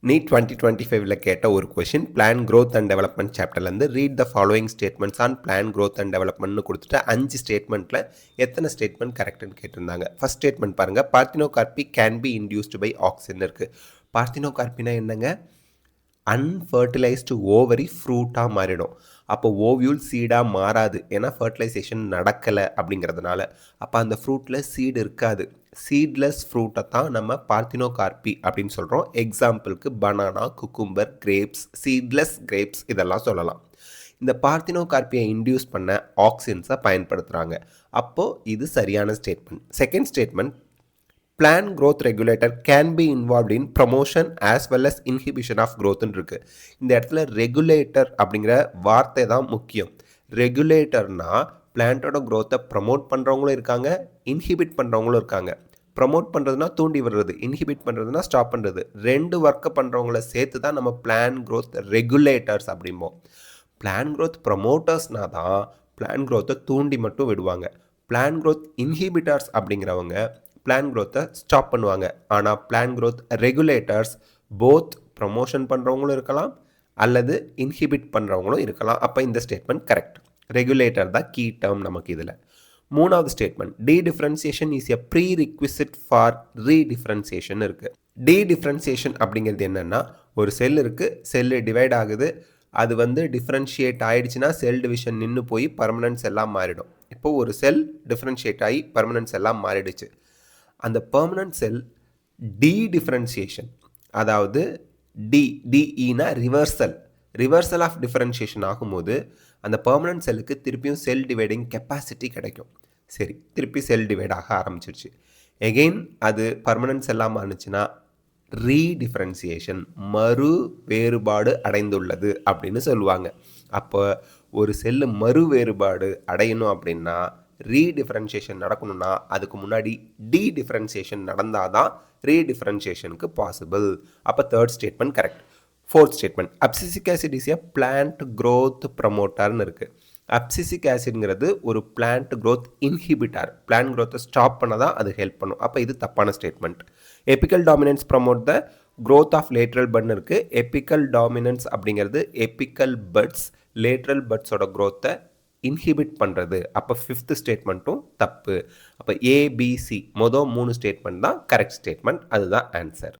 NEET 2025ல கேட்ட ஒரு question plant growth and development சாப்டர்லேருந்து read the following statements on plant growth and டெவலப்மெண்ட்னு கொடுத்துட்டு 5 ஸ்டேட்மெண்ட்டில் எத்தனை ஸ்டேட்மெண்ட் கரெக்டுன்னு கேட்டிருந்தாங்க. ஃபர்ஸ்ட் ஸ்டேட்மெண்ட் பாருங்கள், parthenocarpy can be induced by auxin இருக்குது. பார்த்தினோகார்பினா என்னங்க? அன்ஃபர்டிலைஸ்டு ஓவரி ஃப்ரூட்டாக மாறிடும். அப்போ ஓவியூல் சீடாக மாறாது, ஏன்னா ஃபர்டிலைசேஷன் நடக்கலை அப்படிங்கிறதுனால. அப்போ அந்த ஃப்ரூட்டில் சீடு இருக்காது. சீட்லெஸ் ஃப்ரூட்டை தான் நம்ம பார்த்தினோகார்பி அப்படின்னு சொல்கிறோம். எக்ஸாம்பிளுக்கு banana, cucumber, grapes, seedless grapes இதெல்லாம் சொல்லலாம். இந்த பார்த்தினோகார்பியை இன்டியூஸ் பண்ண ஆக்சின்ஸை பயன்படுத்துகிறாங்க. அப்போது இது சரியான statement. Second statement, plan growth regulator can be involved in promotion as well as inhibition of growthன்னு இருக்கு. இந்த இடத்துல ரெகுலேட்டர் அப்படிங்கிற வார்த்தை தான் முக்கியம். ரெகுலேட்டர்னா பிளான்ட்டோட growth-ஐ ப்ரமோட் பண்ணுறவங்களும் இருக்காங்க, இன்ஹிபிட் பண்ணுறவங்களும் இருக்காங்க. ப்ரமோட் பண்ணுறதுனா தூண்டி விடுறது, இன்ஹிபிட் பண்ணுறதுனா ஸ்டாப் பண்ணுறது. ரெண்டு ஒர்க்கை பண்ணுறவங்கள சேர்த்து தான் நம்ம பிளான் growth ரெகுலேட்டர்ஸ் அப்படிம்போம். பிளான் growth ப்ரமோட்டர்ஸ்னா தான் பிளான் growth-ஐ தூண்டி மட்டும் விடுவாங்க. பிளான் growth இன்ஹிபிட்டர்ஸ் அப்படிங்கிறவங்க பிளான் growth-ஐ ஸ்டாப் பண்ணுவாங்க. ஆனால் plant growth regulators both promotion பண்ணுறவங்களும் இருக்கலாம் அல்லது இன்ஹிபிட் பண்ணுறவங்களும் இருக்கலாம். அப்போ இந்த ஸ்டேட்மெண்ட் கரெக்ட். ரெகுலேட்டர் தான் கீ டேர்ம் நமக்கு இதில். மூணாவது statement, dedifferentiation is a prerequisite for redifferentiation இருக்குது. டீடிஃப்ரென்சியேஷன் அப்படிங்கிறது என்னென்னா, ஒரு செல் இருக்குது, செல்லு டிவைட் ஆகுது, அது டிஃப்ரென்ஷியேட் ஆகிடுச்சுன்னா செல் டிவிஷன் நின்று போய் பர்மனன்ட் செல்லாக மாறிடும். இப்போது ஒரு செல் டிஃப்ரென்ஷியேட் ஆகி பர்மனன்ட் செல்லாக மாறிடுச்சு. அந்த பெர்மனன்ட் செல் டீடிஃப்ரென்சியேஷன், அதாவது டிஇனா ரிவர்சல் ஆஃப் டிஃப்ரென்ஷியேஷன் ஆகும்போது அந்த பெர்மனன்ட் செல்லுக்கு திருப்பியும் செல் டிவைடிங் கெப்பாசிட்டி கிடைக்கும். சரி, திருப்பி செல் டிவைட் ஆக ஆரம்பிச்சிருச்சு. எகெயின் அது பர்மனன்ட் செல்லாக மாறிச்சுன்னா ரீடிஃப்ரென்சியேஷன், மறு வேறுபாடு அடைந்துள்ளது அப்படின்னு சொல்லுவாங்க. அப்போ ஒரு செல்லு மறு வேறுபாடு அடையணும் அப்படின்னா, ரீடிஃப்ரென்சியேஷன் நடக்கணும்னா அதுக்கு முன்னாடி டீடிஃப்ரென்சியேஷன் நடந்தால் தான் ரீடிஃப்ரென்சியேஷனுக்கு பாசிபிள். அப்போ third statement correct. Fourth statement, abscisic acid is a plant growth ப்ரமோட்டர்னு இருக்குது. அப்சிசிக் ஆசிட்ங்கிறது ஒரு பிளான்ட் growth இன்ஹிபிட்டார். பிளான்ட் growth-ஐ ஸ்டாப் பண்ண தான் அது ஹெல்ப் பண்ணும். அப்போ இது தப்பான statement. Apical dominance promote the growth of lateral பட்னு இருக்குது. எபிக்கல் டாமினன்ஸ் அப்படிங்கிறது எபிக்கல் பட்ஸ் லேட்ரல் பட்ஸோட growth-ஐ இன்ஹிபிட் பண்ணுறது. அப்போ ஃபிஃப்த் ஸ்டேட்மெண்ட்டும் தப்பு. அப்போ ஏபிசி மொதல் 3 ஸ்டேட்மெண்ட் தான் கரெக்ட் ஸ்டேட்மெண்ட். அதுதான் ஆன்சர்.